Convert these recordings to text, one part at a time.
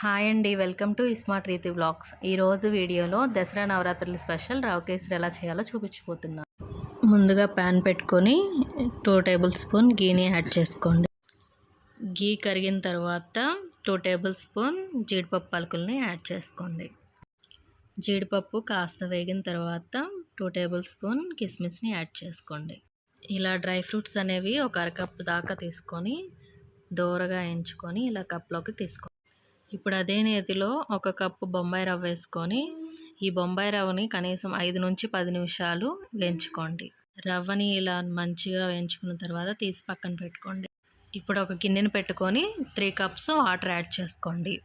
Hi అండి, welcome to smart రీతి vlogs. ఈరోజు వీడియోలో దసరా నవరాత్రుల స్పెషల్ రవ కేసరి ఎలా చేయాలో చూపించబోతున్నాను. ముందుగా ప్యాన్ పెట్టుకొని 2 టేబుల్ స్పూన్ గీని యాడ్ చేసుకోండి. గీ కరిగిన తర్వాత 2 టేబుల్ స్పూన్ జీడిపప్పు పలుకుల్ని యాడ్ చేసుకోండి. జీడిపప్పు కాస్త వేగిన తర్వాత 2 టేబుల్ స్పూన్ కిస్మిస్ని యాడ్ చేసుకోండి. ఇలా డ్రై ఫ్రూట్స్ అనేవి ఒక అరకప్పు దాకా తీసుకొని దూరగా ఎంచుకొని ఇలా కప్లోకి తీసుకోండి. ఇప్పుడు అదే నేతిలో 1 కప్పు బొంబాయి రవ్వ వేసుకొని ఈ బొంబాయి రవ్వని కనీసం 5 నుంచి 10 నిమిషాలు వేయించుకోండి. రవ్వని ఇలా మంచిగా వేయించుకున్న తర్వాత తీసి పక్కన పెట్టుకోండి. ఇప్పుడు ఒక గిన్నెని పెట్టుకొని 3 కప్స్ వాటర్ యాడ్ చేసుకోండి.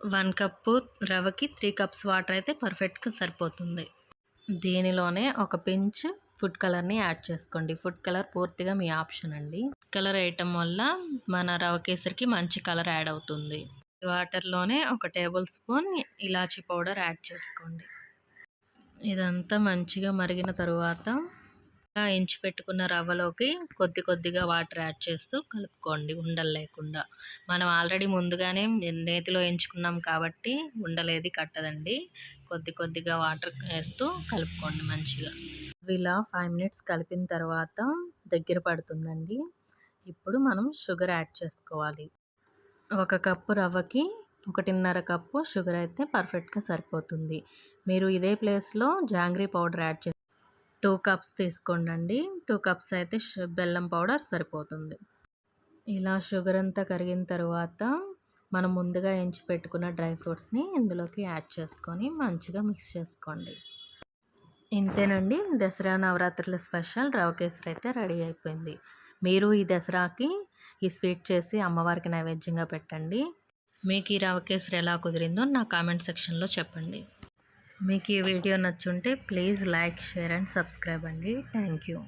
1 కప్పు రవ్వకి 3 కప్స్ వాటర్ అయితే పర్ఫెక్ట్గా సరిపోతుంది. దీనిలోనే ఒక పించ్ ఫుడ్ కలర్ని యాడ్ చేసుకోండి. ఫుడ్ కలర్ పూర్తిగా మీ ఆప్షన్ అండి. కలర్ వేయటం వల్ల మన రవ కేసరికి మంచి కలర్ యాడ్ అవుతుంది. వాటర్లోనే 1 టేబుల్ స్పూన్ ఇలాచీ పౌడర్ యాడ్ చేసుకోండి. ఇదంతా మంచిగా మరిగిన తరువాత ఎంచి పెట్టుకున్న రవ్వలోకి కొద్దిగా వాటర్ యాడ్ చేస్తూ కలుపుకోండి, ఉండలు లేకుండా. మనం ఆల్రెడీ ముందుగానే నేతిలో ఎంచుకున్నాం కాబట్టి ఉండలేది కట్టదండి. కొద్దిగా వాటర్ వేస్తూ కలుపుకోండి మంచిగా. ఇలా 5 మినిట్స్ కలిపిన తర్వాత దగ్గర పడుతుందండి. ఇప్పుడు మనం షుగర్ యాడ్ చేసుకోవాలి. 1 కప్పు రవ్వకి 1.5 కప్పు షుగర్ అయితే పర్ఫెక్ట్గా సరిపోతుంది. మీరు ఇదే ప్లేస్లో జాంగ్రీ పౌడర్ యాడ్ 2 కప్స్ తీసుకోండి. 2 కప్స్ అయితే బెల్లం పౌడర్ సరిపోతుంది. ఇలా షుగర్ అంతా కరిగిన తర్వాత మనం ముందుగా ఎంచి పెట్టుకున్న డ్రై ఫ్రూట్స్ని ఇందులోకి యాడ్ చేసుకొని మంచిగా మిక్స్ చేసుకోండి. ఇంతేనండి, దసరా నవరాత్రుల స్పెషల్ రవ కేసరి అయితే రెడీ అయిపోయింది. మీరు ఈ దసరాకి ఈ స్వీట్ చేసి అమ్మవారికి నైవేద్యంగా పెట్టండి. మీకు ఈ రవ కేసరి ఎలా కుదిరిందో నా కామెంట్ సెక్షన్లో చెప్పండి. మీకు ఈ వీడియో నచ్చుంటే please like, share and subscribe అండి. Thank you.